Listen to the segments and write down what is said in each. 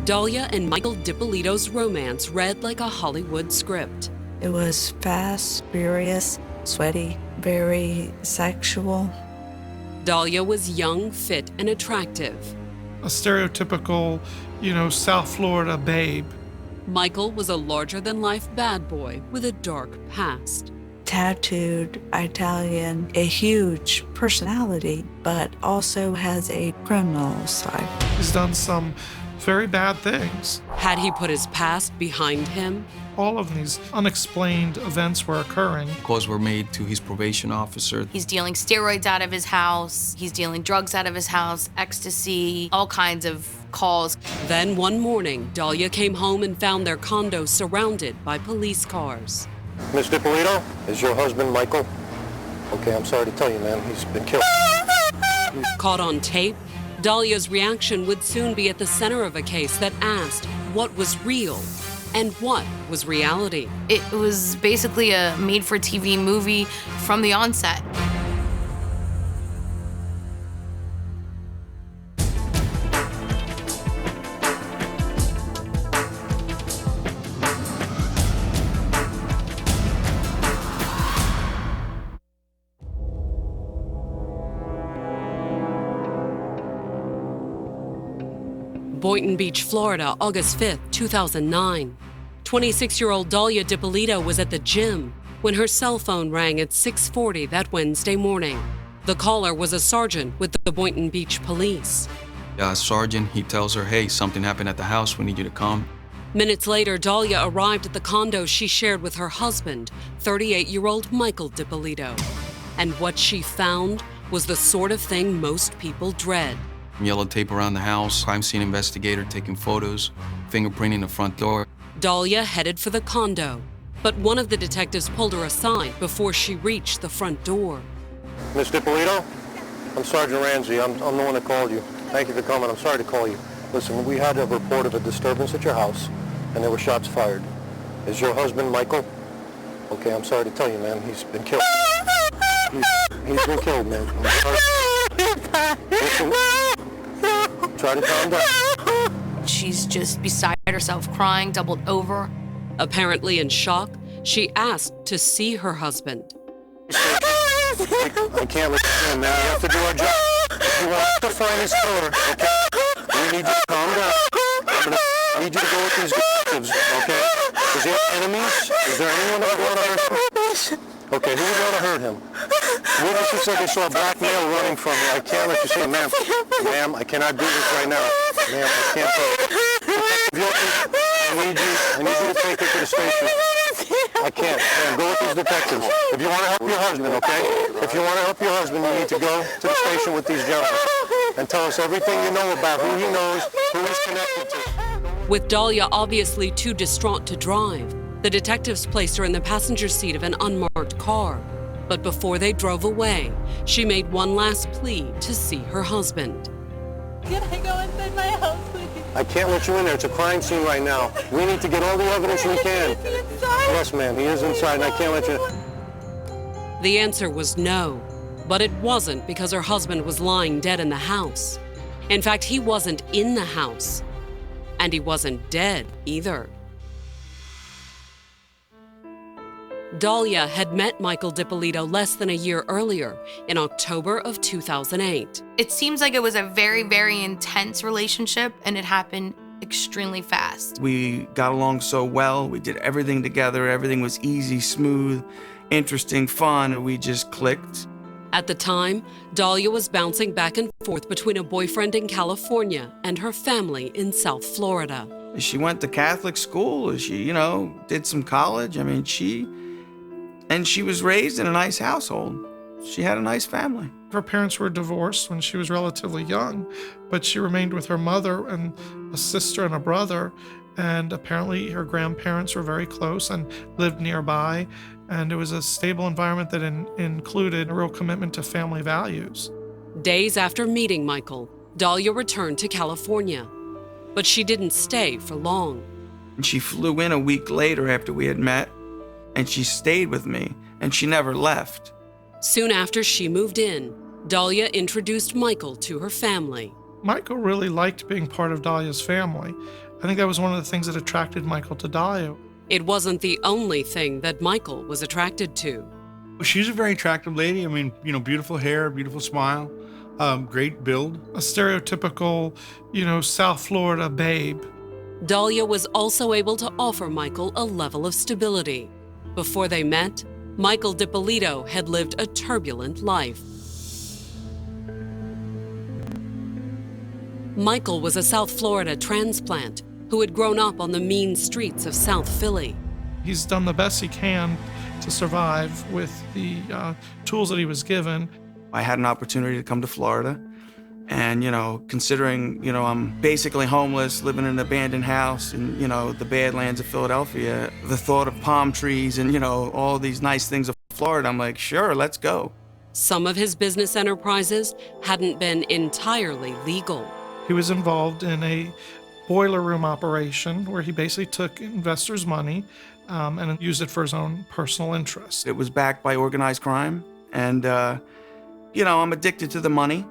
Dalia and Micheal Dippolito's romance read like a Hollywood script. It was fast, furious, sweaty, very sexual. Dalia was young, fit, and attractive. A stereotypical, South Florida babe. Micheal was a larger-than-life bad boy with a dark past. Tattooed Italian, a huge personality, but also has a criminal side. He's done some very bad things. Had he put his past behind him? All of these unexplained events were occurring. Calls were made to his probation officer. He's dealing steroids out of his house. He's dealing drugs out of his house, ecstasy, all kinds of calls. Then one morning, Dalia came home and found their condo surrounded by police cars. Miss Dippolito, is your husband Micheal? Okay, I'm sorry to tell you, man, he's been killed. Caught on tape, Dalia's reaction would soon be at the center of a case that asked what was real and what was reality. It was basically a made-for-TV movie from the onset. Boynton Beach, Florida, August 5th, 2009. 26-year-old Dalia Dippolito was at the gym when her cell phone rang at 6:40 that Wednesday morning. The caller was a sergeant with the Boynton Beach Police. Sergeant, he tells her, hey, something happened at the house, we need you to come. Minutes later, Dalia arrived at the condo she shared with her husband, 38-year-old Micheal Dippolito. And what she found was the sort of thing most people dread. Yellow tape around the house, crime scene investigator taking photos, fingerprinting the front door. Dalia headed for the condo, but one of the detectives pulled her aside before she reached the front door. Miss Dippolito, I'm Sergeant Ramsey. I'm the one that called you. Thank you for coming. I'm sorry to call you. Listen, we had a report of a disturbance at your house, and there were shots fired. Is your husband Micheal? Okay, I'm sorry to tell you, man, he's been killed. He's been killed, man. I'm sorry. Listen, try to calm down. She's just beside herself, crying, doubled over. Apparently in shock, she asked to see her husband. I can't let you in, man. We have to do our job. You want to find his killer, okay? We need you to calm down. I need you to go with these detectives, okay? Does he have enemies? Is there anyone that would want to hurt him? Okay, who would want to hurt him? Witnesses said they saw a black male running from you. I can't let you see him, ma'am. Ma'am, I cannot do this right now. Ma'am, I can't do it. I need you to take her to the station. I can't. Ma'am, go with these detectives. If you want to help your husband, okay? If you want to help your husband, you need to go to the station with these gentlemen and tell us everything you know about who he knows, who he's connected to. With Dalia obviously too distraught to drive, the detectives placed her in the passenger seat of an unmarked car. But before they drove away, she made one last plea to see her husband. Can I go inside my house, please? I can't let you in there. It's a crime scene right now. We need to get all the evidence we can. Is he inside? Yes, ma'am. He is inside, and I can't let you. The answer was no, but it wasn't because her husband was lying dead in the house. In fact, he wasn't in the house, and he wasn't dead either. Dalia had met Micheal Dippolito less than a year earlier, in October of 2008. It seems like it was a very, very intense relationship, and it happened extremely fast. We got along so well. We did everything together. Everything was easy, smooth, interesting, fun, and we just clicked. At the time, Dalia was bouncing back and forth between a boyfriend in California and her family in South Florida. She went to Catholic school. She, did some college. And she was raised in a nice household. She had a nice family. Her parents were divorced when she was relatively young, but she remained with her mother and a sister and a brother. And apparently her grandparents were very close and lived nearby. And it was a stable environment that included a real commitment to family values. Days after meeting Micheal, Dalia returned to California, but she didn't stay for long. And she flew in a week later after we had met, and she stayed with me, and she never left. Soon after she moved in, Dalia introduced Micheal to her family. Micheal really liked being part of Dalia's family. I think that was one of the things that attracted Micheal to Dalia. It wasn't the only thing that Micheal was attracted to. She's a very attractive lady. I mean, beautiful hair, beautiful smile, great build. A stereotypical, South Florida babe. Dalia was also able to offer Micheal a level of stability. Before they met, Micheal Dippolito had lived a turbulent life. Micheal was a South Florida transplant who had grown up on the mean streets of South Philly. He's done the best he can to survive with the tools that he was given. I had an opportunity to come to Florida. And, considering, I'm basically homeless, living in an abandoned house in, the Badlands of Philadelphia, the thought of palm trees and, all these nice things of Florida, I'm like, sure, let's go. Some of his business enterprises hadn't been entirely legal. He was involved in a boiler room operation where he basically took investors' money and used it for his own personal interest. It was backed by organized crime. And, I'm addicted to the money.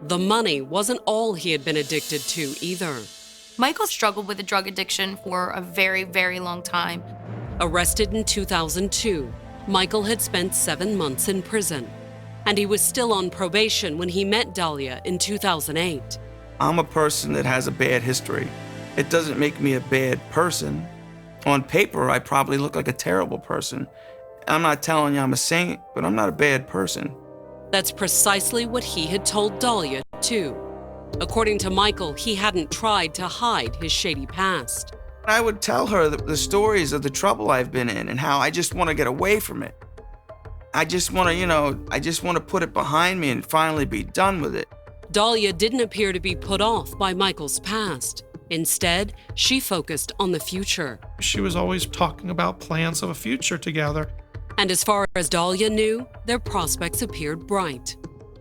The money wasn't all he had been addicted to either. Micheal struggled with a drug addiction for a very, very long time. Arrested in 2002, Micheal had spent 7 months in prison, and he was still on probation when he met Dalia in 2008. I'm a person that has a bad history. It doesn't make me a bad person. On paper, I probably look like a terrible person. I'm not telling you I'm a saint, but I'm not a bad person. That's precisely what he had told Dalia, too. According to Micheal, he hadn't tried to hide his shady past. I would tell her the stories of the trouble I've been in and how I just want to get away from it. I just want to put it behind me and finally be done with it. Dalia didn't appear to be put off by Michael's past. Instead, she focused on the future. She was always talking about plans of a future together. And as far as Dalia knew, their prospects appeared bright.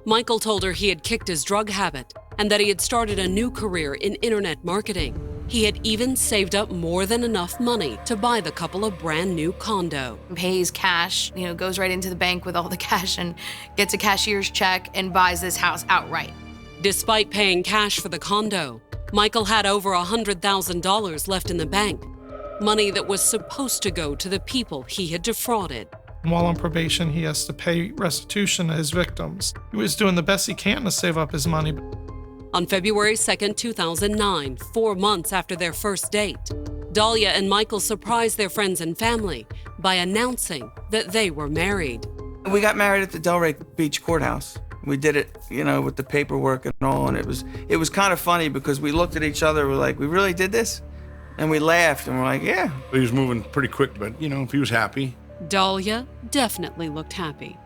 Micheal told her he had kicked his drug habit and that he had started a new career in internet marketing. He had even saved up more than enough money to buy the couple a brand new condo. Pays cash, goes right into the bank with all the cash and gets a cashier's check and buys this house outright. Despite paying cash for the condo, Micheal had over $100,000 left in the bank, money that was supposed to go to the people he had defrauded. While on probation, he has to pay restitution to his victims. He was doing the best he can to save up his money. On February 2nd, 2009, 4 months after their first date, Dalia and Micheal surprised their friends and family by announcing that they were married. We got married at the Delray Beach courthouse. We did it, with the paperwork and all, and it was kind of funny because we looked at each other, we're like, we really did this? And we laughed, and we're like, yeah. He was moving pretty quick, but, if he was happy. Dalia definitely looked happy.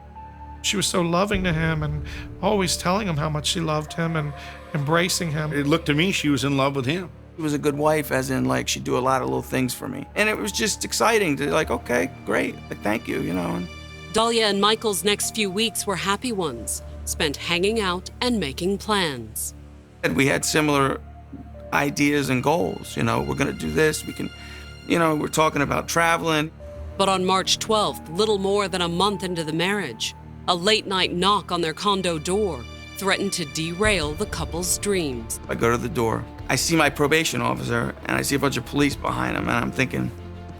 She was so loving to him and always telling him how much she loved him and embracing him. It looked to me she was in love with him. She was a good wife, as in, she'd do a lot of little things for me. And it was just exciting to, okay, great, thank you, Dalia and Michael's next few weeks were happy ones, spent hanging out and making plans. We had similar ideas and goals, we're gonna do this, we can, we're talking about traveling. But on March 12th, little more than a month into the marriage, a late-night knock on their condo door threatened to derail the couple's dreams. I go to the door. I see my probation officer, and I see a bunch of police behind him, and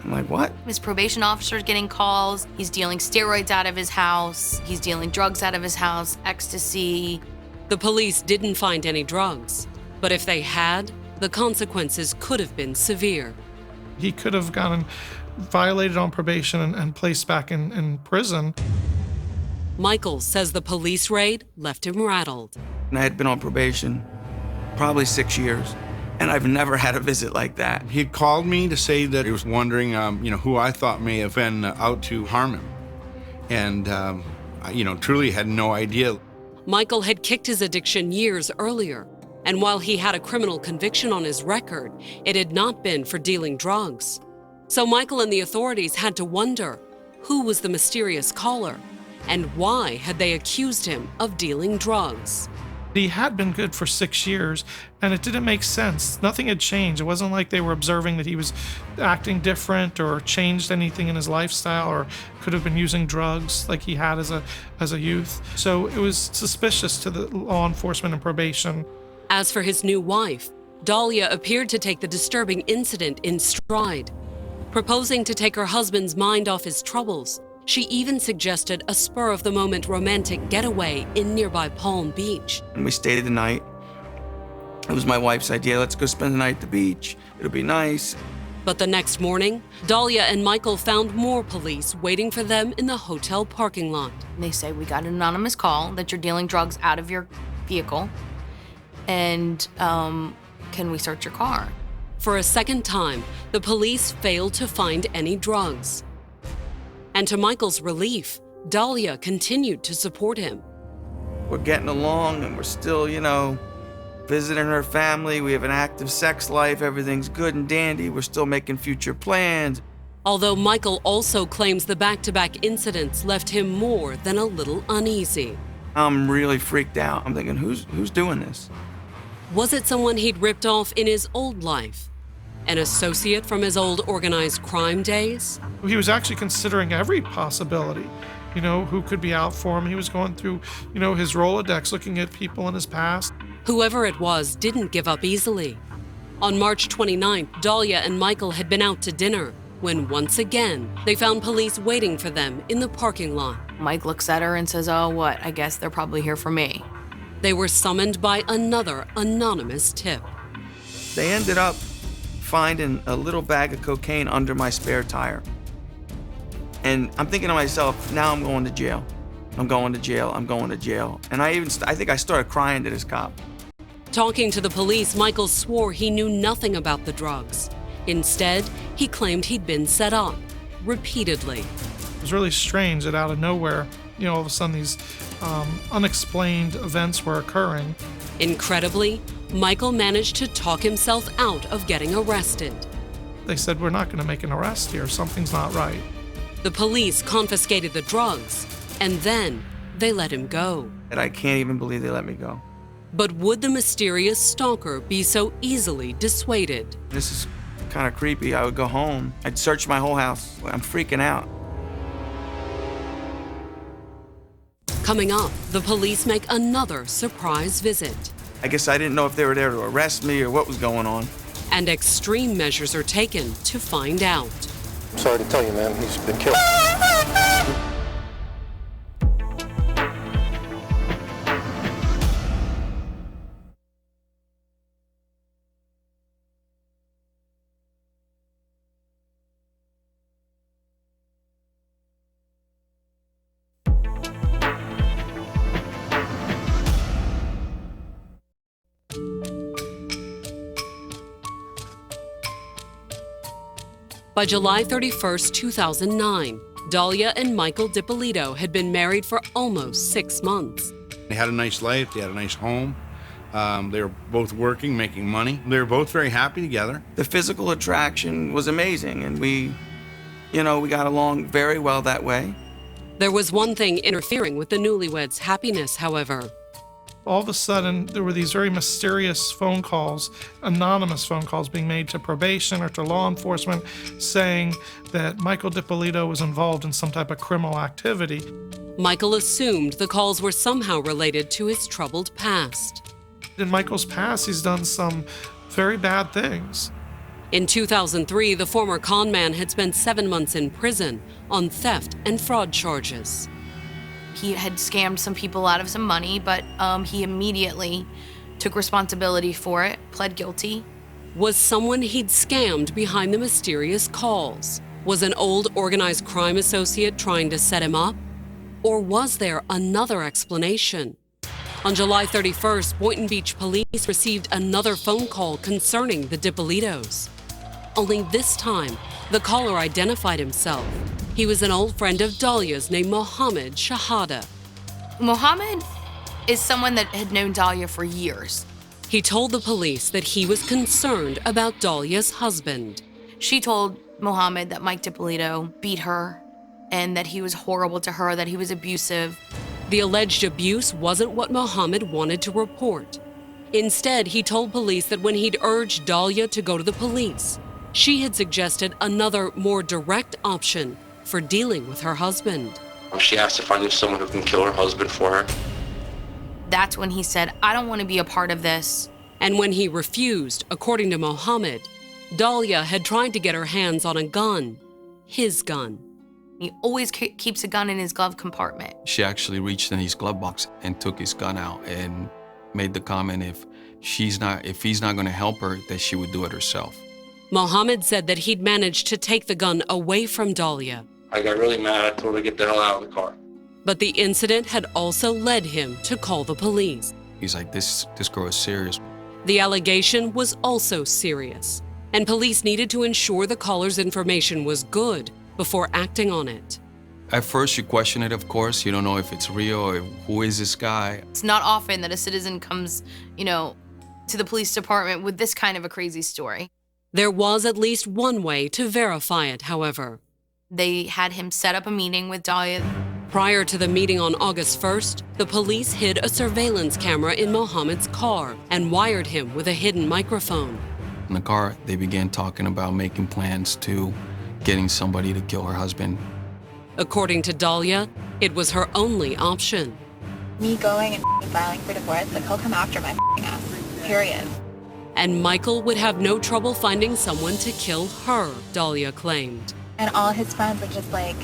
I'm like, what? His probation officer's getting calls. He's dealing steroids out of his house. He's dealing drugs out of his house, ecstasy. The police didn't find any drugs, but if they had, the consequences could have been severe. He could have gotten violated on probation and placed back in prison. Micheal says the police raid left him rattled. And I had been on probation probably 6 years, and I've never had a visit like that. He called me to say that he was wondering, who I thought may have been out to harm him. And, truly had no idea. Micheal had kicked his addiction years earlier, and while he had a criminal conviction on his record, it had not been for dealing drugs. So Micheal and the authorities had to wonder who was the mysterious caller and why had they accused him of dealing drugs. He had been good for 6 years, and it didn't make sense. Nothing had changed. It wasn't like they were observing that he was acting different or changed anything in his lifestyle or could have been using drugs like he had as a youth. So it was suspicious to the law enforcement and probation. As for his new wife, Dalia appeared to take the disturbing incident in stride. Proposing to take her husband's mind off his troubles, she even suggested a spur-of-the-moment romantic getaway in nearby Palm Beach. And we stayed the night. It was my wife's idea. Let's go spend the night at the beach. It'll be nice. But the next morning, Dalia and Michael found more police waiting for them in the hotel parking lot. They say, we got an anonymous call that you're dealing drugs out of your vehicle, and can we search your car? For a second time, the police failed to find any drugs. And to Michael's relief, Dalia continued to support him. We're getting along and we're still, visiting her family. We have an active sex life. Everything's good and dandy. We're still making future plans. Although Michael also claims the back-to-back incidents left him more than a little uneasy. I'm really freaked out. I'm thinking, who's doing this? Was it someone he'd ripped off in his old life? An associate from his old organized crime days? He was actually considering every possibility, who could be out for him. He was going through, his Rolodex, looking at people in his past. Whoever it was didn't give up easily. On March 29th, Dalia and Michael had been out to dinner when once again, they found police waiting for them in the parking lot. Mike looks at her and says, oh, what? I guess they're probably here for me. They were summoned by another anonymous tip. They ended up finding a little bag of cocaine under my spare tire. And I'm thinking to myself, now I'm going to jail. I'm going to jail. I'm going to jail. And I think I started crying to this cop. Talking to the police, Michael swore he knew nothing about the drugs. Instead, he claimed he'd been set up repeatedly. It was really strange that out of nowhere, all of a sudden these unexplained events were occurring. Incredibly, Michael managed to talk himself out of getting arrested. They said, we're not going to make an arrest here. Something's not right. The police confiscated the drugs, and then they let him go. And I can't even believe they let me go. But would the mysterious stalker be so easily dissuaded? This is kind of creepy. I would go home. I'd search my whole house. I'm freaking out. Coming up, the police make another surprise visit. I guess I didn't know if they were there to arrest me or what was going on. And extreme measures are taken to find out. I'm sorry to tell you, man, he's been killed. By July 31st, 2009, Dalia and Micheal Dippolito had been married for almost 6 months. They had a nice life. They had a nice home. They were both working, making money. They were both very happy together. The physical attraction was amazing, and we got along very well that way. There was one thing interfering with the newlyweds' happiness, however. All of a sudden, there were these very mysterious phone calls, anonymous phone calls being made to probation or to law enforcement saying that Micheal Dippolito was involved in some type of criminal activity. Michael assumed the calls were somehow related to his troubled past. In Michael's past, he's done some very bad things. In 2003, the former con man had spent 7 months in prison on theft and fraud charges. He had scammed some people out of some money, but he immediately took responsibility for it, pled guilty. Was someone he'd scammed behind the mysterious calls? Was an old organized crime associate trying to set him up? Or was there another explanation? On July 31st, Boynton Beach police received another phone call concerning the Dippolitos. Only this time, the caller identified himself. He was an old friend of Dalia's named Mohammed Shahada. Mohammed is someone that had known Dalia for years. He told the police that he was concerned about Dalia's husband. She told Mohammed that Mike Dippolito beat her and that he was horrible to her, that he was abusive. The alleged abuse wasn't what Mohammed wanted to report. Instead, he told police that when he'd urged Dalia to go to the police, she had suggested another, more direct option for dealing with her husband. She has to find someone who can kill her husband for her. That's when he said, I don't want to be a part of this. And when he refused, according to Mohammed, Dalia had tried to get her hands on a gun, his gun. He always keeps a gun in his glove compartment. She actually reached in his glove box and took his gun out and made the comment if he's not going to help her, that she would do it herself. Mohammed said that he'd managed to take the gun away from Dalia. I got really mad. I told her to get the hell out of the car. But the incident had also led him to call the police. He's like, this girl is serious. The allegation was also serious, and police needed to ensure the caller's information was good before acting on it. At first, you question it, of course. You don't know if it's real or who is this guy. It's not often that a citizen comes, to the police department with this kind of a crazy story. There was at least one way to verify it, however. They had him set up a meeting with Dalia. Prior to the meeting on August 1st, the police hid a surveillance camera in Mohammed's car and wired him with a hidden microphone. In the car, they began talking about making plans to getting somebody to kill her husband. According to Dalia, it was her only option. Me going and filing for divorce, like he'll come after my ass, period. And Michael would have no trouble finding someone to kill her, Dalia claimed. And all his friends are just like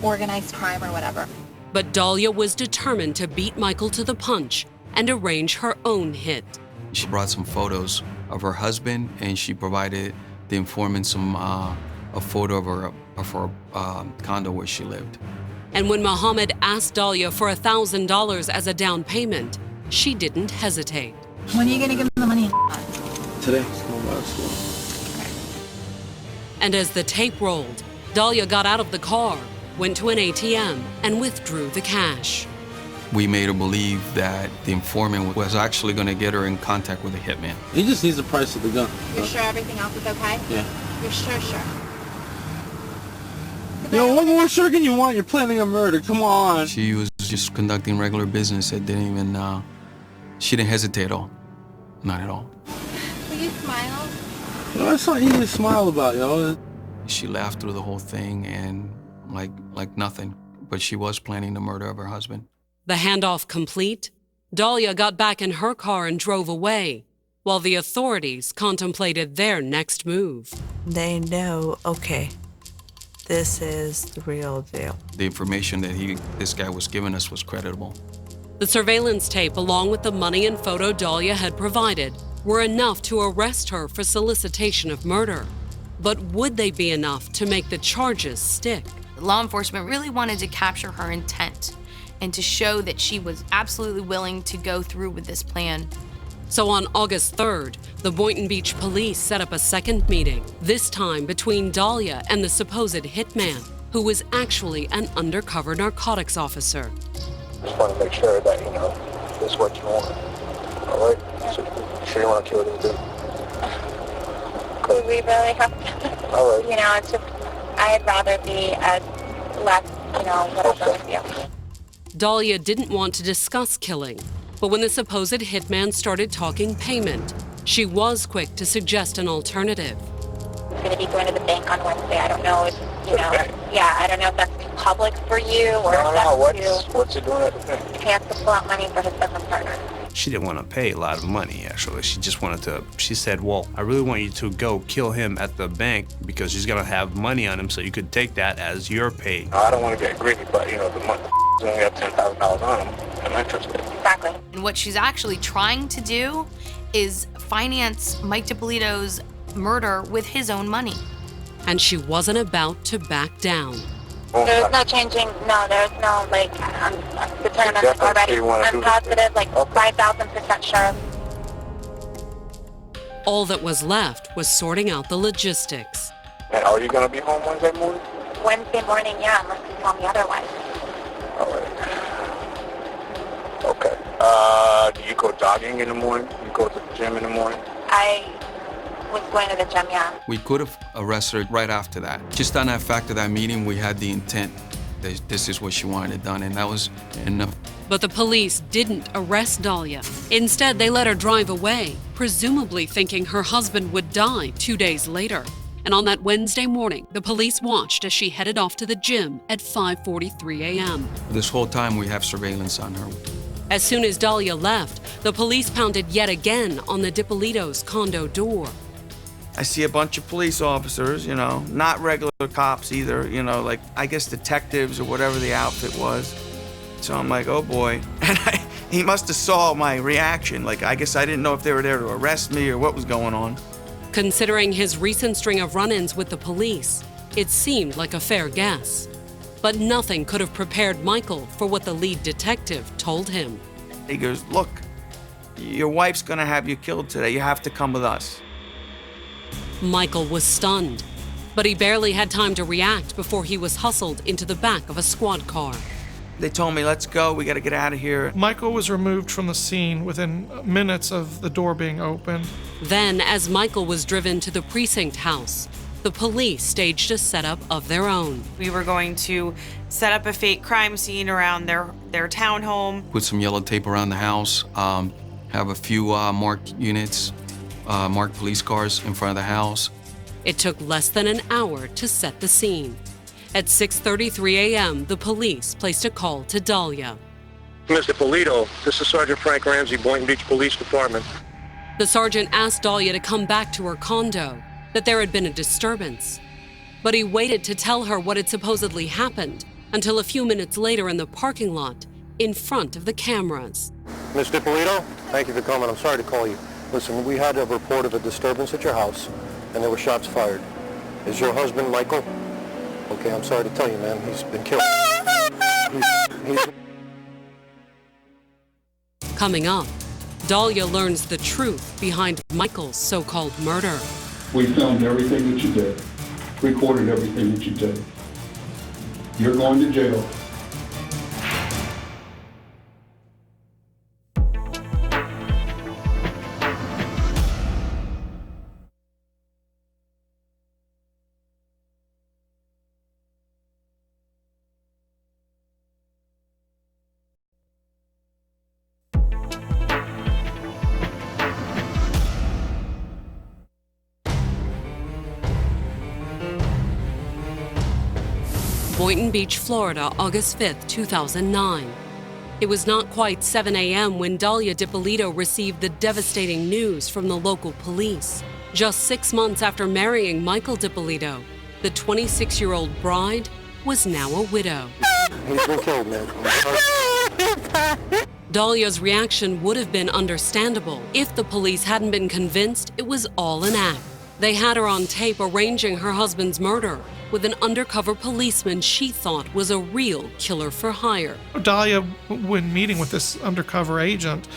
organized crime or whatever. But Dalia was determined to beat Michael to the punch and arrange her own hit. She brought some photos of her husband, and she provided the informant a photo of her condo where she lived. And when Mohammed asked Dalia for $1,000 as a down payment, she didn't hesitate. When are you gonna give him the money? Today. And as the tape rolled, Dalia got out of the car, went to an ATM, and withdrew the cash. We made her believe that the informant was actually going to get her in contact with a hitman. He just needs the price of the gun. You're sure everything else is okay? Yeah. You're sure? Yo, what more sure can you want? You're planning a murder. Come on. She was just conducting regular business. It didn't even, she didn't hesitate at all. Not at all. Will you smile? Yo, that's not easy to smile about, yo. She laughed through the whole thing and like nothing. But she was planning the murder of her husband. The handoff complete, Dalia got back in her car and drove away, while the authorities contemplated their next move. They know, okay, this is the real deal. The information that this guy was giving us was credible. The surveillance tape, along with the money and photo Dalia had provided, were enough to arrest her for solicitation of murder. But would they be enough to make the charges stick? Law enforcement really wanted to capture her intent and to show that she was absolutely willing to go through with this plan. So on August 3rd, the Boynton Beach police set up a second meeting, this time between Dalia and the supposed hitman, who was actually an undercover narcotics officer. Just want to make sure that, this is what you want. All right? So you sure you want to kill this dude? Could we really have to? All right. It's just, I'd rather be as less, whatever with you. Dalia didn't want to discuss killing, but when the supposed hitman started talking payment, she was quick to suggest an alternative. I'm going to be going to the bank on Wednesday. I don't know if, I don't know if that's too public for you or if that's what's he doing at the bank? He has to pull out money for his business partner. She didn't want to pay a lot of money, actually. She said, well, I really want you to go kill him at the bank because he's going to have money on him, so you could take that as your pay. I don't want to get greedy, but, the money only have $10,000 on him. I'm interested. Exactly. And what she's actually trying to do is finance Mike Dippolito's murder with his own money. And she wasn't about to back down. There's no changing, there's no, I'm determined already. I'm positive, 5,000% sure. All that was left was sorting out the logistics. And are you going to be home Wednesday morning? Wednesday morning, yeah, unless you tell me otherwise. All right. Okay. Do you go jogging in the morning? You go to the gym in the morning? I was going to the gym, yeah. We could have arrested her right after that. Just on that fact of that meeting, we had the intent that this is what she wanted it done, and that was enough. But the police didn't arrest Dalia. Instead, they let her drive away, presumably thinking her husband would die 2 days later. And on that Wednesday morning, the police watched as she headed off to the gym at 5:43 a.m. This whole time, we have surveillance on her. As soon as Dalia left, the police pounded yet again on the Dippolito's condo door. I see a bunch of police officers, you know, not regular cops either, you know, like I guess detectives or whatever the outfit was. So I'm like, oh boy. And he must have saw my reaction. Like, I guess I didn't know if they were there to arrest me or what was going on. Considering his recent string of run-ins with the police, it seemed like a fair guess. But nothing could have prepared Michael for what the lead detective told him. He goes, look, your wife's gonna have you killed today. You have to come with us. Michael was stunned, but he barely had time to react before he was hustled into the back of a squad car. They told me, let's go, we gotta get out of here. Michael was removed from the scene within minutes of the door being opened. Then, as Michael was driven to the precinct house, the police staged a setup of their own. We were going to set up a fake crime scene around their townhome. Put some yellow tape around the house, have a few marked units, marked police cars in front of the house. It took less than an hour to set the scene. At 6:33 a.m., the police placed a call to Dalia. Ms. Dippolito, this is Sergeant Frank Ramsey, Boynton Beach Police Department. The sergeant asked Dalia to come back to her condo, that there had been a disturbance. But he waited to tell her what had supposedly happened until a few minutes later in the parking lot, in front of the cameras. Ms. Dippolito, thank you for coming. I'm sorry to call you. Listen, we had a report of a disturbance at your house, and there were shots fired. Is your husband Michael? Okay, I'm sorry to tell you, man. He's been killed. He's... Coming up, Dalia learns the truth behind Michael's so-called murder. We filmed everything that you did, recorded everything that you did. You're going to jail. Boynton Beach, Florida, August 5th, 2009. It was not quite 7 a.m. when Dalia Dippolito received the devastating news from the local police. Just 6 months after marrying Micheal Dippolito, the 26-year-old bride was now a widow. He's been killed, man. Dalia's reaction would have been understandable if the police hadn't been convinced it was all an act. They had her on tape arranging her husband's murder with an undercover policeman she thought was a real killer for hire. Dalia, when meeting with this undercover agent,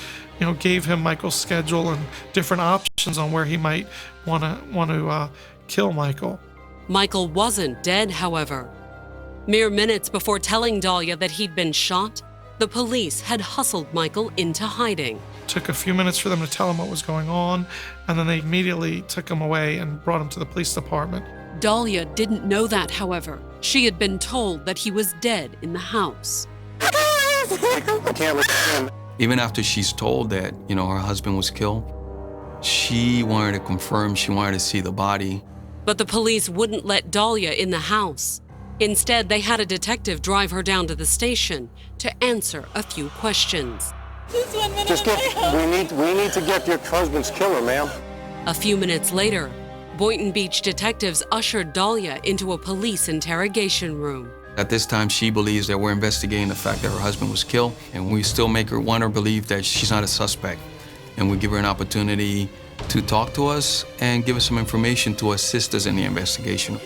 gave him Michael's schedule and different options on where he might want to kill Michael. Michael wasn't dead, however. Mere minutes before telling Dalia that he'd been shot, the police had hustled Michael into hiding. It took a few minutes for them to tell him what was going on, and then they immediately took him away and brought him to the police department. Dalia didn't know that, however. She had been told that he was dead in the house. I can't listen. Even after she's told that, her husband was killed, she wanted to confirm, she wanted to see the body. But the police wouldn't let Dalia in the house. Instead, they had a detective drive her down to the station to answer a few questions. Just 1 minute. Just we need to get your husband's killer, ma'am. A few minutes later, Boynton Beach detectives ushered Dalia into a police interrogation room. At this time, she believes that we're investigating the fact that her husband was killed, and we still make her want her believe that she's not a suspect. And we give her an opportunity to talk to us and give us some information to assist us in the investigation.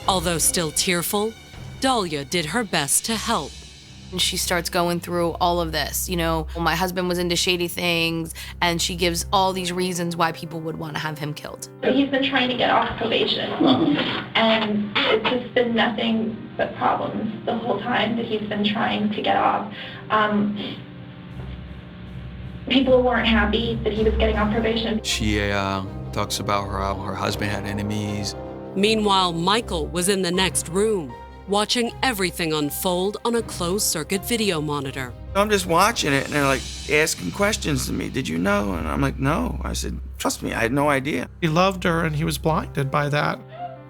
Although still tearful, Dalia did her best to help. And she starts going through all of this. My husband was into shady things, and she gives all these reasons why people would want to have him killed. He's been trying to get off probation, and it's just been nothing but problems the whole time that he's been trying to get off. People weren't happy that he was getting off probation. She talks about how her husband had enemies. Meanwhile, Michael was in the next room, watching everything unfold on a closed-circuit video monitor. I'm just watching it, and they're like asking questions to me. Did you know? And I'm like, no. I said, trust me, I had no idea. He loved her, and he was blinded by that.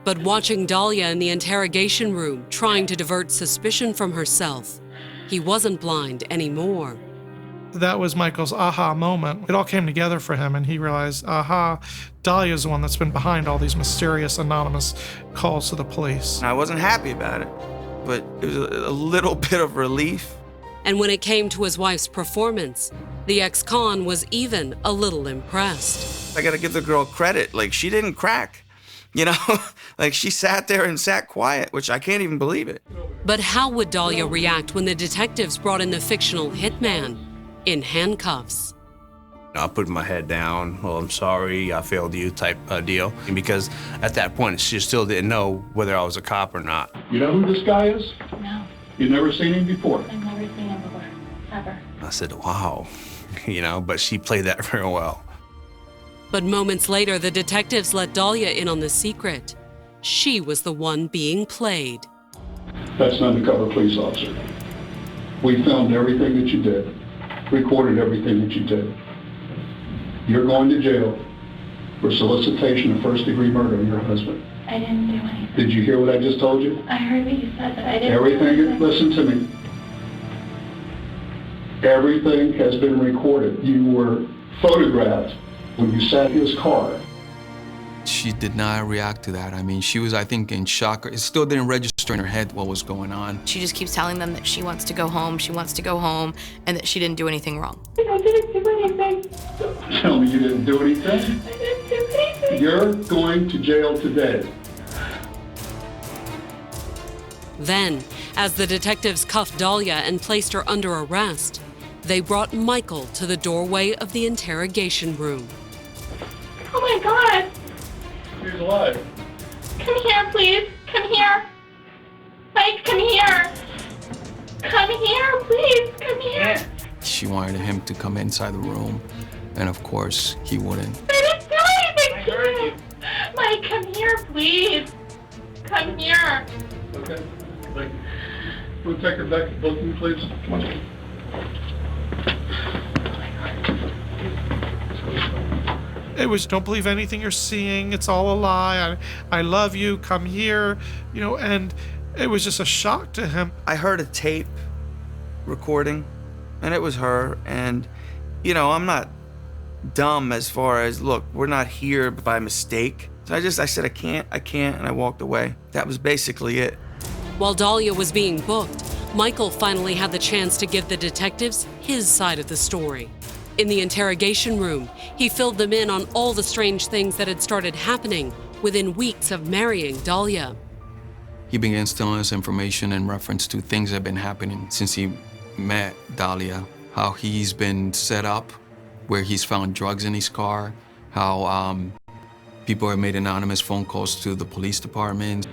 But watching Dalia in the interrogation room, trying to divert suspicion from herself, he wasn't blind anymore. That was Michael's aha moment. It all came together for him, and he realized, aha, Dalia's the one that's been behind all these mysterious anonymous calls to the police. I wasn't happy about it, but it was a little bit of relief. And when it came to his wife's performance, the ex-con was even a little impressed. I gotta give the girl credit. Like, she didn't crack, you know? Like, she sat there and sat quiet, which I can't even believe it. But how would Dalia react when the detectives brought in the fictional hitman in handcuffs? I put my head down. Well, I'm sorry, I failed you type deal. Because at that point, she still didn't know whether I was a cop or not. You know who this guy is? No, You've never seen him before? I've never seen him before, ever. I said, wow, you know, but she played that very well. But moments later, the detectives let Dalia in on the secret. She was the one being played. That's an undercover police officer. We filmed everything that you did, recorded everything that you did. You're going to jail for solicitation of first-degree murder on your husband. I didn't do anything. Did you hear what I just told you? I heard what you said, but I didn't do Everything, anything. listen to me. Everything has been recorded. You were photographed when you sat in his car. She did not react to that. I mean, she was, I think, in shock. It still didn't register in her head what was going on. She just keeps telling them that she wants to go home, and that she didn't do anything wrong. I didn't do anything. Tell me you didn't do anything. I didn't do anything. You're going to jail today. Then, as the detectives cuffed Dalia and placed her under arrest, they brought Michael to the doorway of the interrogation room. Oh my God. He's alive. Come here, please. Come here. Mike, come here. Come here, please. Come here. She wanted him to come inside the room, and of course, he wouldn't. I didn't do anything to you. Mike, come here, please. Come here. Okay. Thank you. We'll take her back to booking, please. Come on. It was, don't believe anything you're seeing. It's all a lie. I love you. Come here. You know, and it was just a shock to him. I heard a tape recording, and it was her. And, you know, I'm not dumb as far as, look, we're not here by mistake. So I said, I can't, and I walked away. That was basically it. While Dalia was being booked, Michael finally had the chance to give the detectives his side of the story. In the interrogation room, he filled them in on all the strange things that had started happening within weeks of marrying Dalia. He began telling us information in reference to things that have been happening since he met Dalia, how he's been set up, where he's found drugs in his car, how people have made anonymous phone calls to the police department.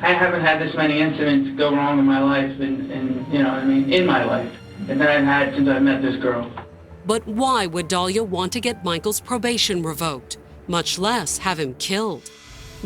I haven't had this many incidents go wrong in my life, in my life, and that I've had since I met this girl. But why would Dalia want to get Michael's probation revoked, much less have him killed?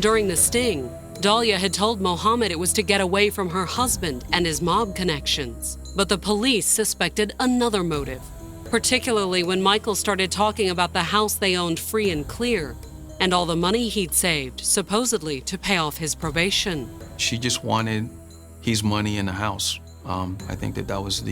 During the sting, Dalia had told Mohammed it was to get away from her husband and his mob connections. But the police suspected another motive, particularly when Michael started talking about the house they owned free and clear, and all the money he'd saved, supposedly to pay off his probation. She just wanted his money in the house. I think that was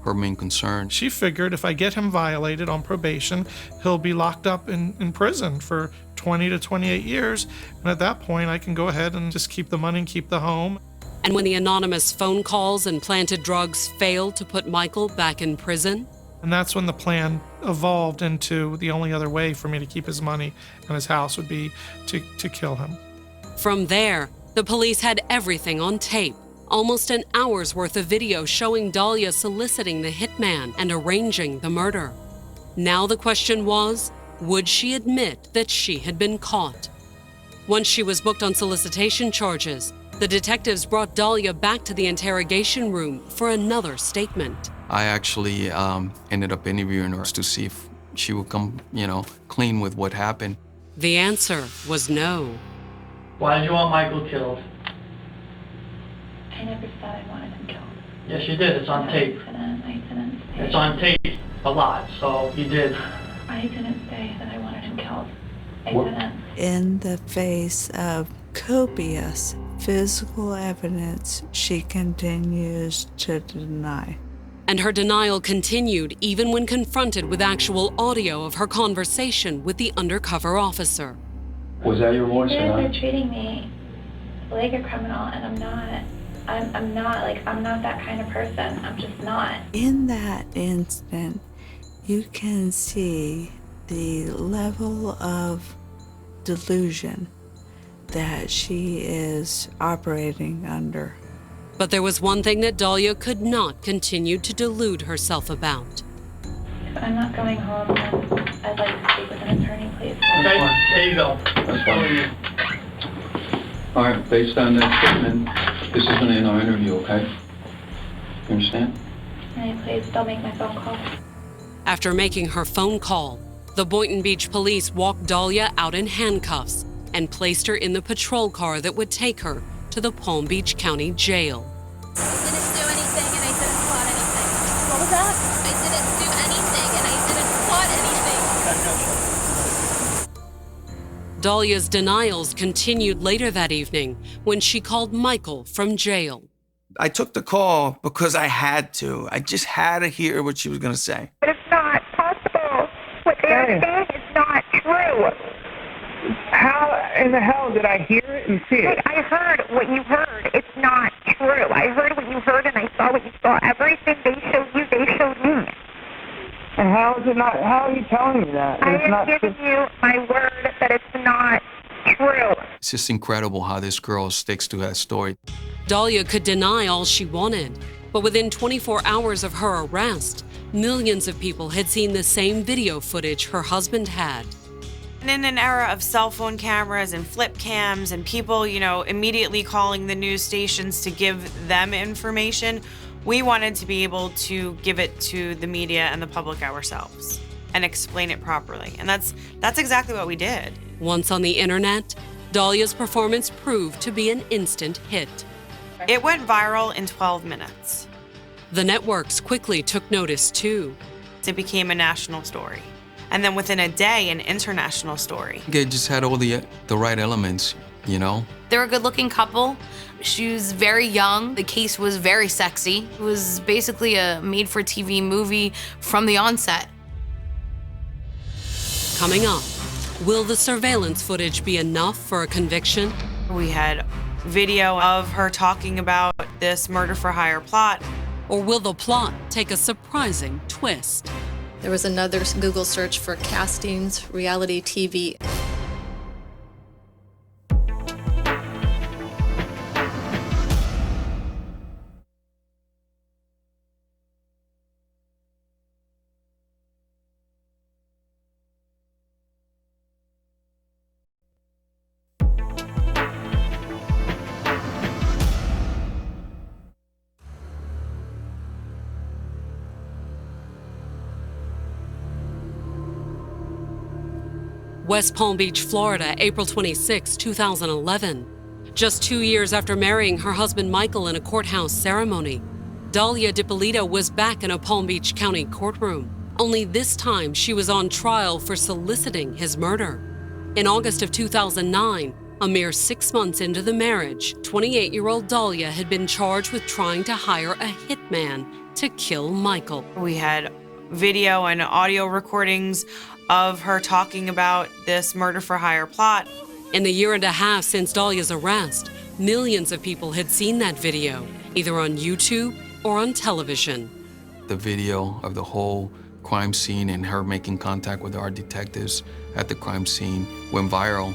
her main concern. She figured if I get him violated on probation, he'll be locked up in prison for 20 to 28 years. And at that point, I can go ahead and just keep the money and keep the home. And when the anonymous phone calls and planted drugs failed to put Michael back in prison? And that's when the plan evolved into the only other way for me to keep his money and his house would be to kill him. From there, the police had everything on tape. Almost an hour's worth of video showing Dalia soliciting the hitman and arranging the murder. Now the question was, would she admit that she had been caught? Once she was booked on solicitation charges, the detectives brought Dalia back to the interrogation room for another statement. I actually ended up interviewing her to see if she would come, clean with what happened. The answer was no. Why did you want Michael killed? I never said I wanted him killed. Yes, you did. It's on tape. I didn't say. It's on tape a lot, so you did. I didn't say that I wanted him killed. I What? didn't. In the face of copious physical evidence, she continues to deny. And her denial continued even when confronted with actual audio of her conversation with the undercover officer. Was that your voice? You guys are treating me like a criminal, and I'm not. I'm not that kind of person. I'm just not. In that instant, you can see the level of delusion that she is operating under. But there was one thing that Dalia could not continue to delude herself about. If I'm not going home, then I'd like to speak with an attorney, please. Okay, there you go. That's fine. All right, based on that statement, this is going to end our interview, okay? You understand? May I please still make my phone call? After making her phone call, the Boynton Beach police walked Dalia out in handcuffs and placed her in the patrol car that would take her to the Palm Beach County Jail. I didn't do anything and I didn't plot anything. What was that? I didn't do anything and I didn't plot anything. Dalia's denials continued later that evening when she called Michael from jail. I took the call because I had to. I just had to hear what she was going to say. But it's not possible. What they're saying is not true. How in the hell did I hear it and see it? I heard what you heard. It's not true. I heard what you heard and I saw what you saw. Everything they showed you, they showed me. And how is it not? How are you telling me that? I am giving you my word that it's not true. It's just incredible how this girl sticks to that story. Dalia could deny all she wanted, but within 24 hours of her arrest, millions of people had seen the same video footage her husband had. And in an era of cell phone cameras and flip cams and people, immediately calling the news stations to give them information, we wanted to be able to give it to the media and the public ourselves and explain it properly. And that's exactly what we did. Once on the internet, Dalia's performance proved to be an instant hit. It went viral in 12 minutes. The networks quickly took notice too. It became a national story. And then within a day, an international story. It just had all the right elements, They're a good-looking couple. She was very young. The case was very sexy. It was basically a made-for-TV movie from the onset. Coming up, will the surveillance footage be enough for a conviction? We had video of her talking about this murder-for-hire plot. Or will the plot take a surprising twist? There was another Google search for castings, reality TV. West Palm Beach, Florida, April 26, 2011. Just 2 years after marrying her husband Michael in a courthouse ceremony, Dalia Dippolito was back in a Palm Beach County courtroom. Only this time she was on trial for soliciting his murder. In August of 2009, a mere 6 months into the marriage, 28-year-old Dalia had been charged with trying to hire a hitman to kill Michael. We had video and audio recordings of her talking about this murder-for-hire plot. In the year and a half since Dalia's arrest, millions of people had seen that video, either on YouTube or on television. The video of the whole crime scene and her making contact with our detectives at the crime scene went viral.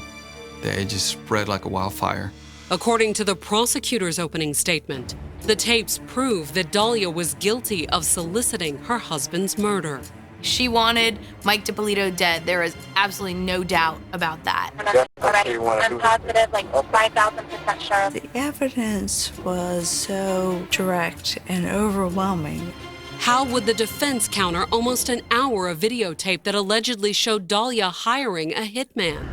It just spread like a wildfire. According to the prosecutor's opening statement, the tapes prove that Dalia was guilty of soliciting her husband's murder. She wanted Mike Dippolito dead. There is absolutely no doubt about that. I'm positive, like 5,000% sure. The evidence was so direct and overwhelming. How would the defense counter almost an hour of videotape that allegedly showed Dalia hiring a hitman?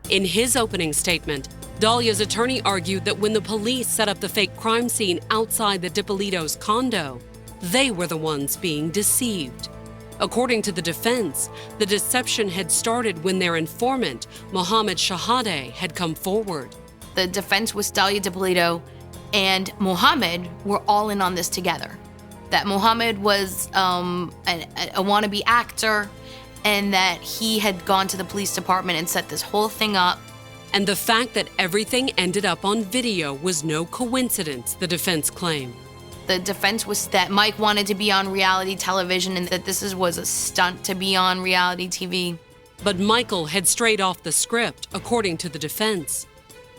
In his opening statement, Dalia's attorney argued that when the police set up the fake crime scene outside the Dippolito's condo, they were the ones being deceived. According to the defense, the deception had started when their informant, Mohammed Shahade, had come forward. The defense was Dalia Dippolito and Mohammed were all in on this together. that Mohammed was a wannabe actor, and that he had gone to the police department and set this whole thing up. And the fact that everything ended up on video was no coincidence, the defense claimed. The defense was that Mike wanted to be on reality television and that this was a stunt to be on reality TV. But Michael had strayed off the script, according to the defense.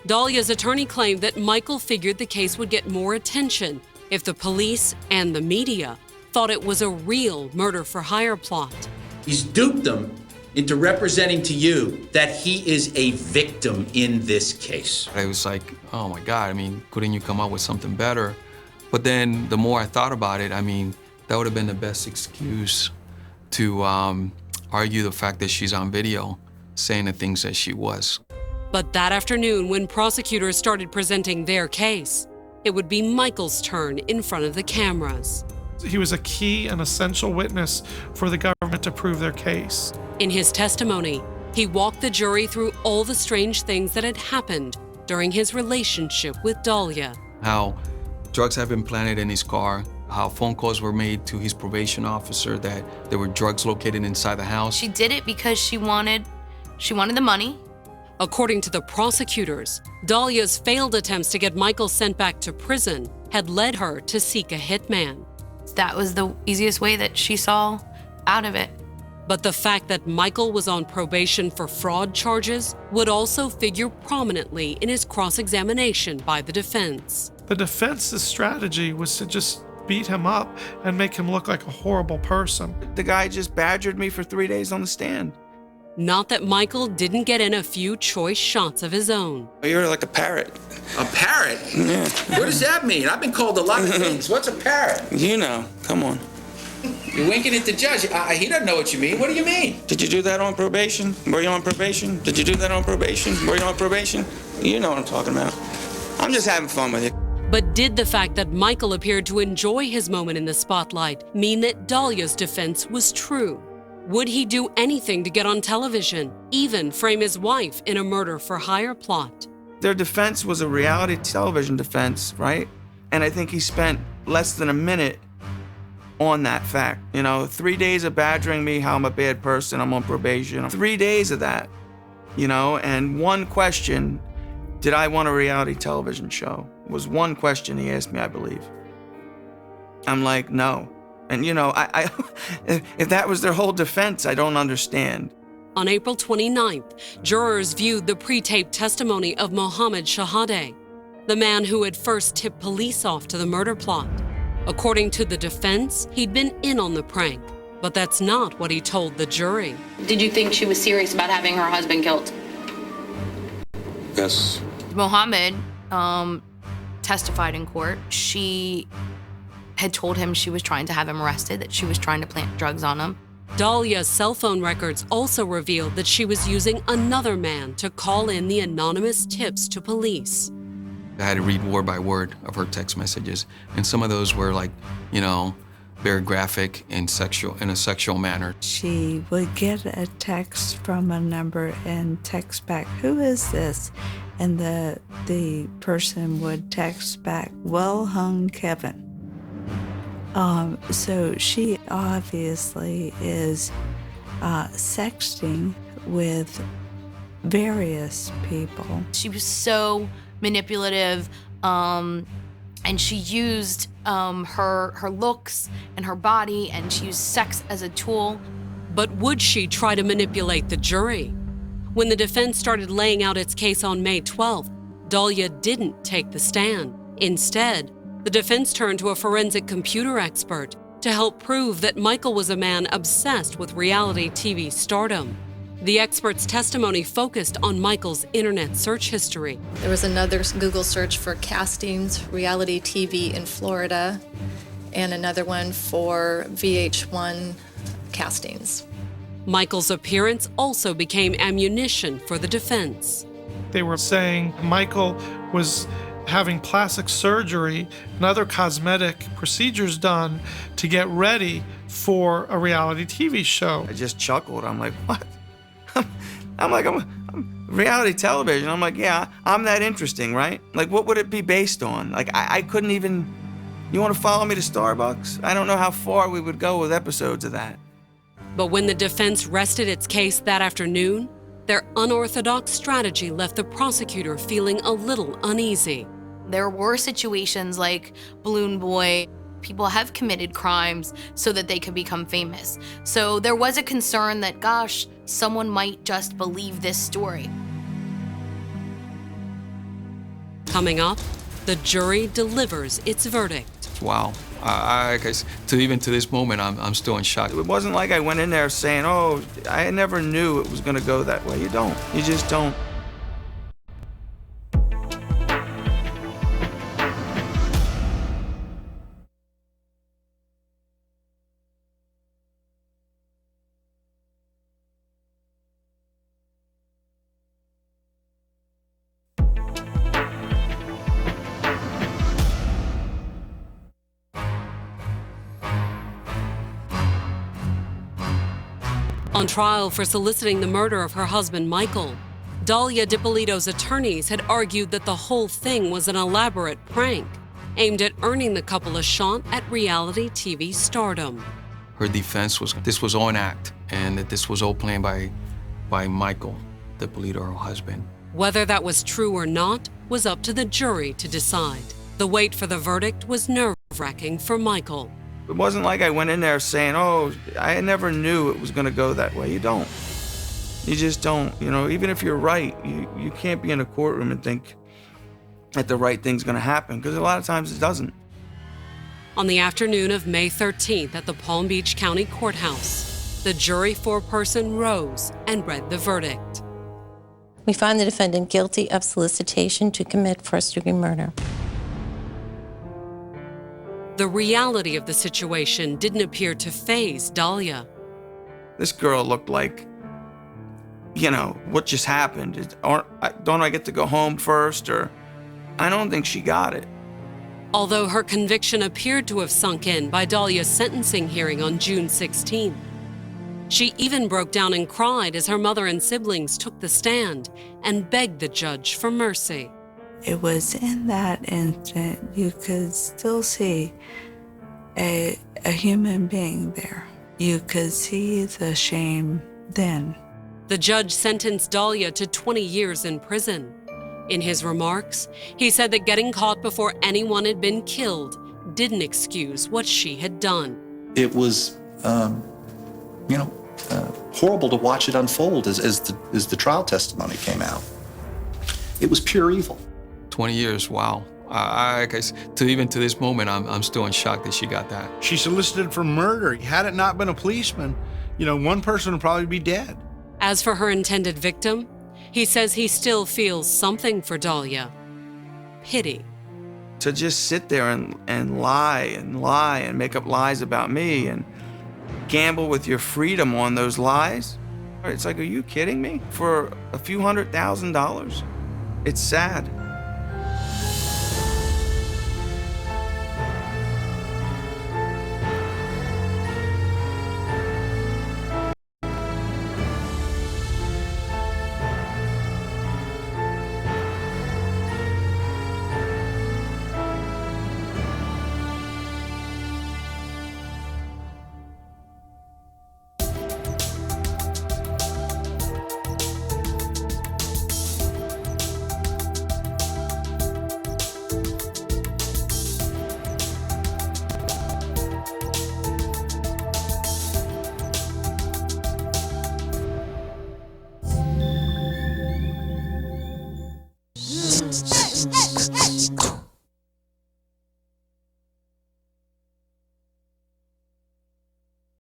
Dalia's attorney claimed that Michael figured the case would get more attention if the police and the media thought it was a real murder-for-hire plot. He's duped them into representing to you that he is a victim in this case. I was like, oh my God, I mean, couldn't you come up with something better? But then the more I thought about it, I mean, that would have been the best excuse to argue the fact that she's on video saying the things that she was. But that afternoon, when prosecutors started presenting their case, it would be Michael's turn in front of the cameras. He was a key and essential witness for the government to prove their case. In his testimony, he walked the jury through all the strange things that had happened during his relationship with Dalia. How drugs had been planted in his car, how phone calls were made to his probation officer that there were drugs located inside the house. She did it because she wanted the money. According to the prosecutors, Dalia's failed attempts to get Michael sent back to prison had led her to seek a hitman. That was the easiest way that she saw out of it. But the fact that Michael was on probation for fraud charges would also figure prominently in his cross-examination by the defense. The defense's strategy was to just beat him up and make him look like a horrible person. The guy just badgered me for 3 days on the stand. Not that Michael didn't get in a few choice shots of his own. You're like a parrot. A parrot? Yeah. What does that mean? I've been called a lot of things. What's a parrot? You know, come on. You're winking at the judge. He doesn't know what you mean. What do you mean? Did you do that on probation? Were you on probation? Did you do that on probation? Were you on probation? You know what I'm talking about. I'm just having fun with you. But did the fact that Michael appeared to enjoy his moment in the spotlight mean that Dalia's defense was true? Would he do anything to get on television, even frame his wife in a murder-for-hire plot? Their defense was a reality television defense, right? And I think he spent less than a minute on that fact. 3 days of badgering me, how I'm a bad person, I'm on probation. 3 days of that, and one question, did I want a reality television show? Was one question he asked me, I believe. I'm like, no. And I if that was their whole defense, I don't understand. On April 29th, jurors viewed the pre-taped testimony of Mohammed Shahadeh, the man who had first tipped police off to the murder plot. According to the defense, he'd been in on the prank, but that's not what he told the jury. Did you think she was serious about having her husband killed? Yes. Mohammed testified in court. She had told him she was trying to have him arrested, that she was trying to plant drugs on him. Dalia's cell phone records also revealed that she was using another man to call in the anonymous tips to police. I had to read word by word of her text messages, and some of those were like, very graphic and in a sexual manner. She would get a text from a number and text back, "Who is this?" And the person would text back, "Well hung, Kevin." So she obviously is sexting with various people. She was so manipulative, and she used her looks and her body, and she used sex as a tool. But would she try to manipulate the jury? When the defense started laying out its case on May 12th, Dalia didn't take the stand. Instead, the defense turned to a forensic computer expert to help prove that Michael was a man obsessed with reality TV stardom. The expert's testimony focused on Michael's internet search history. There was another Google search for castings, reality TV in Florida, and another one for VH1 castings. Michael's appearance also became ammunition for the defense. They were saying Michael was having plastic surgery and other cosmetic procedures done to get ready for a reality TV show. I just chuckled. I'm like, what? I'm reality television. I'm like, yeah, I'm that interesting, right? Like, what would it be based on? Like, I couldn't even You want to follow me to Starbucks? I don't know how far we would go with episodes of that. But when the defense rested its case that afternoon, their unorthodox strategy left the prosecutor feeling a little uneasy. There were situations like Balloon Boy. People have committed crimes so that they could become famous. So there was a concern that, gosh, someone might just believe this story. Coming up, the jury delivers its verdict. Wow. Even to this moment, I'm still in shock. It wasn't like I went in there saying, oh, I never knew it was going to go that way. You don't. You just don't. On trial for soliciting the murder of her husband, Micheal, Dalia Dippolito's attorneys had argued that the whole thing was an elaborate prank aimed at earning the couple a shot at reality TV stardom. Her defense was this was all an act, and that this was all planned by Micheal Dippolito, her husband. Whether that was true or not was up to the jury to decide. The wait for the verdict was nerve-wracking for Micheal. It wasn't like I went in there saying, oh, I never knew it was going to go that way. You don't. You just don't. You know, even if you're right, you can't be in a courtroom and think that the right thing's going to happen, because a lot of times it doesn't. On the afternoon of May 13th at the Palm Beach County Courthouse, the jury foreperson rose and read the verdict. We find the defendant guilty of solicitation to commit first-degree murder. The reality of the situation didn't appear to faze Dalia. This girl looked like, you know, what just happened? Don't I get to go home first? Or I don't think she got it. Although her conviction appeared to have sunk in by Dalia's sentencing hearing on June 16. She even broke down and cried as her mother and siblings took the stand and begged the judge for mercy. It was in that instant you could still see a human being there. You could see the shame then. The judge sentenced Dalia to 20 years in prison. In his remarks, he said that getting caught before anyone had been killed didn't excuse what she had done. It was, horrible to watch it unfold as the trial testimony came out. It was pure evil. 20 years, wow. Even to this moment, I'm still in shock that she got that. She solicited for murder. Had it not been a policeman, one person would probably be dead. As for her intended victim, he says he still feels something for Dalia. Pity. To just sit there and lie and make up lies about me and gamble with your freedom on those lies. It's like, are you kidding me? For a few $100,000? It's sad.